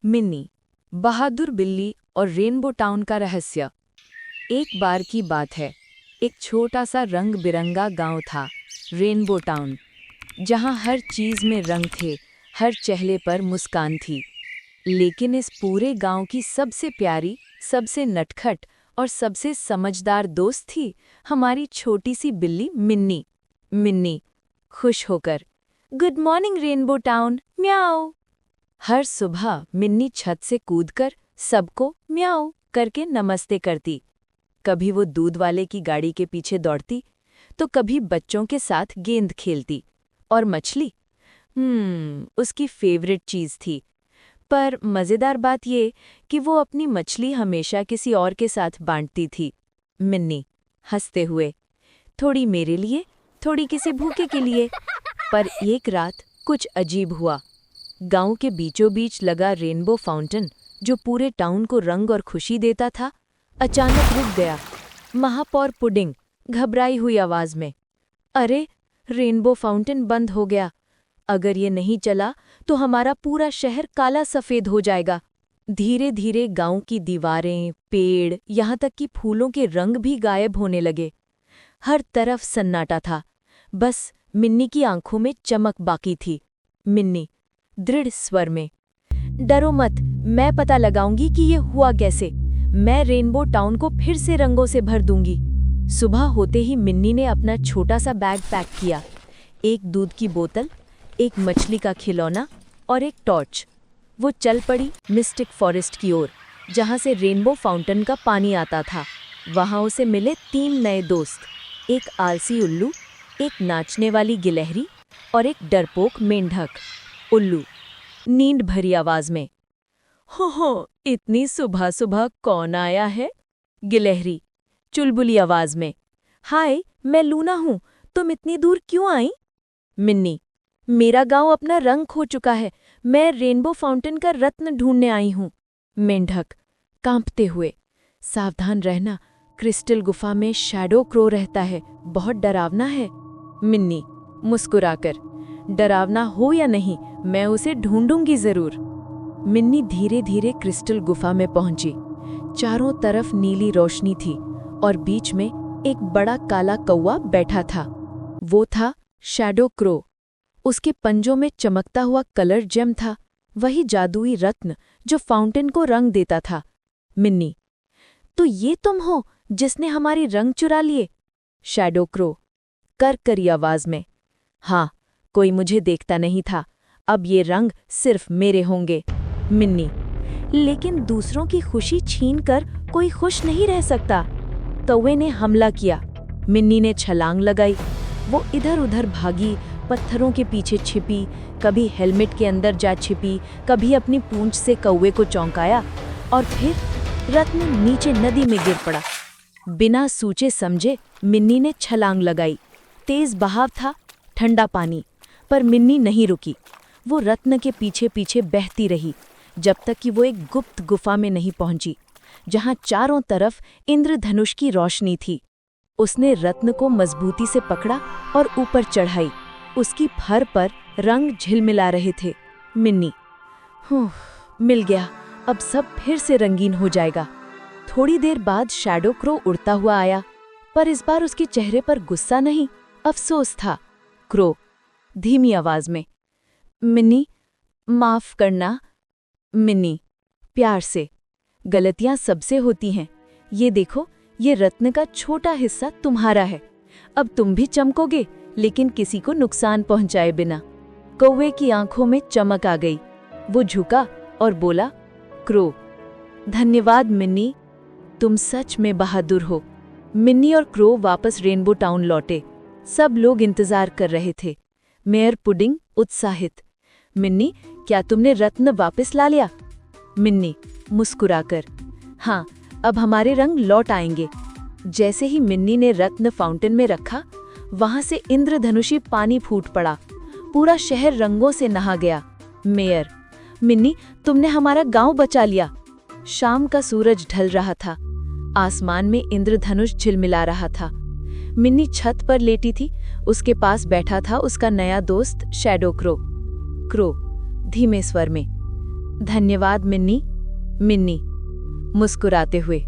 मिन्नी, बहादुर बिल्ली और rainbow town का रहस्य। एक बार की बात है, एक छोटा सा रंग बिरंगा गांव था, रेनबो टाउन, जहां हर चीज में रंग थे, हर चेहरे पर मुस्कान थी। लेकिन इस पूरे गांव की सबसे प्यारी, सबसे नटखट और सबसे समझदार दोस्त थी हमारी छोटी सी बिल्ली मिन्नी। मिन्नी, खुश होकर, गुड मॉर्निंग रेनबो टाउन, म्याऊ। हर सुबह मिन्नी छत से कूदकर सबको म्याऊ करके नमस्ते करती। कभी वो दूध वाले की गाड़ी के पीछे दौड़ती, तो कभी बच्चों के साथ गेंद खेलती। और मछली, उसकी फेवरेट चीज थी। पर मजेदार बात ये कि वो अपनी मछली हमेशा किसी और के साथ बांटती थी। मिन्नी, हंसते हुए, थोड़ी मेरे लिए, थोड़ी किसी भूखे के लिए। पर एक रात कुछ अजीब हुआ। गांव के बीचों बीच लगा रेनबो फाउंटेन, जो पूरे टाउन को रंग और खुशी देता था, अचानक रुक गया। महापौर पुडिंग घबराई हुई आवाज में, अरे, रेनबो फाउंटेन बंद हो गया। अगर ये नहीं चला तो हमारा पूरा शहर काला सफेद हो जाएगा। धीरे धीरे गांव की दीवारें, पेड़, यहाँ तक कि फूलों के रंग भी गायब होने लगे। हर तरफ सन्नाटा था, बस मिन्नी की आंखों में चमक बाकी थी। मिन्नी, दृढ़ स्वर में, डरो मत, मैं पता लगाऊंगी कि ये हुआ कैसे। मैं रेनबो टाउन को फिर से रंगों से भर दूंगी। सुबह होते ही मिन्नी ने अपना छोटा सा बैग पैक किया। एक दूध की बोतल, एक मछली का खिलौना और एक टॉर्च। वो चल पड़ी मिस्टिक फॉरेस्ट की ओर, जहां से रेनबो फाउंटेन का पानी आता था। वहां उसे मिले 3 नए दोस्त, एक आलसी उल्लू, एक नाचने वाली गिलहरी और एक डरपोक मेंढक। उल्लू, नींद भरी आवाज में, हो, इतनी सुबह सुबह कौन आया है? गिलहरी, चुलबुली आवाज में, हाय, मैं लूना हूं, तुम इतनी दूर क्यों आई? मिन्नी, मेरा गांव अपना रंग खो चुका है, मैं रेनबो फाउंटेन का रत्न ढूंढने आई हूं। मेंढक, कांपते हुए, सावधान रहना, क्रिस्टल गुफा में शैडो क्रो रहता है, बहुत डरावना है। मिन्नी, मुस्कुराकर, डरावना हो या नहीं, मैं उसे ढूंढूंगी जरूर। मिन्नी धीरे धीरे क्रिस्टल गुफा में पहुंची। चारों तरफ नीली रोशनी थी और बीच में एक बड़ा काला कौवा बैठा था। वो था शैडो क्रो। उसके पंजों में चमकता हुआ कलर जेम था, वही जादुई रत्न जो फाउंटेन को रंग देता था। मिन्नी, तो ये तुम हो जिसने हमारी रंग चुरा लिए? शैडो क्रो, करकरी आवाज में, हाँ, कोई मुझे देखता नहीं था, अब ये रंग सिर्फ मेरे होंगे। मिन्नी, लेकिन दूसरों की खुशी छीनकर कोई खुश नहीं रह सकता। कौवे ने हमला किया। मिन्नी ने छलांग लगाई। वो इधर उधर भागी, पत्थरों के पीछे छिपी, कभी हेलमेट के अंदर जा छिपी, कभी अपनी पूंछ से कौवे को चौंकाया, और फिर रत्न नीचे नदी में गिर पड़ा। बिना सोचे समझे मिन्नी ने छलांग लगाई। तेज बहाव था, ठंडा पानी, पर मिन्नी नहीं रुकी। वो रत्न के पीछे पीछे बहती रही, जब तक कि वो एक गुप्त गुफा में नहीं पहुंची, जहां चारों तरफ इंद्रधनुष की रोशनी थी। उसने रत्न को मजबूती से पकड़ा और ऊपर चढ़ाई। उसकी फर पर रंग झिलमिला रहे थे। मिन्नी, मिल गया, अब सब फिर से रंगीन हो जाएगा। थोड़ी देर बाद शैडो क्रो उड़ता हुआ आया, पर इस बार उसके चेहरे पर गुस्सा नहीं, अफसोस था। क्रो, धीमी आवाज में, मिन्नी, माफ करना। मिन्नी, प्यार से, गलतियां सबसे होती हैं। ये देखो, ये रत्न का छोटा हिस्सा तुम्हारा है। अब तुम भी चमकोगे, लेकिन किसी को नुकसान पहुंचाए बिना। कौवे की आंखों में चमक आ गई। वो झुका और बोला, क्रो, धन्यवाद मिन्नी, तुम सच में बहादुर हो। मिन्नी और क्रो वापस रेनबो टाउन लौटे। सब लोग इंतजार कर रहे थे। मेयर पुडिंग उत्साहित, मिन्नी, क्या तुमने रत्न वापस ला लिया? मिन्नी, मुस्कुराकर, हाँ, अब हमारे रंग लौट आएंगे। जैसे ही मिन्नी ने रत्न फाउंटेन में रखा, वहां से इंद्रधनुषी पानी फूट पड़ा। पूरा शहर रंगों से नहा गया। मेयर, मिन्नी, तुमने हमारा गांव बचा लिया। शाम का सूरज ढल रहा था। आसमान में इंद्रधनुष झिलमिला रहा था। मिन्नी छत पर लेटी थी। उसके पास बैठा था उसका नया दोस्त शैडो क्रो। क्रो, धीमे स्वर में, धन्यवाद मिन्नी। मिन्नी मुस्कुराते हुए,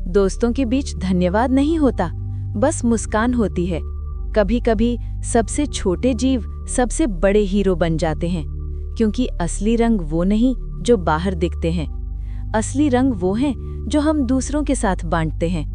दोस्तों के बीच धन्यवाद नहीं होता, बस मुस्कान होती है। कभी कभी सबसे छोटे जीव सबसे बड़े हीरो बन जाते हैं, क्योंकि असली रंग वो नहीं जो बाहर दिखते हैं। असली रंग वो हैं जो हम दूसरों के साथ बांटते हैं।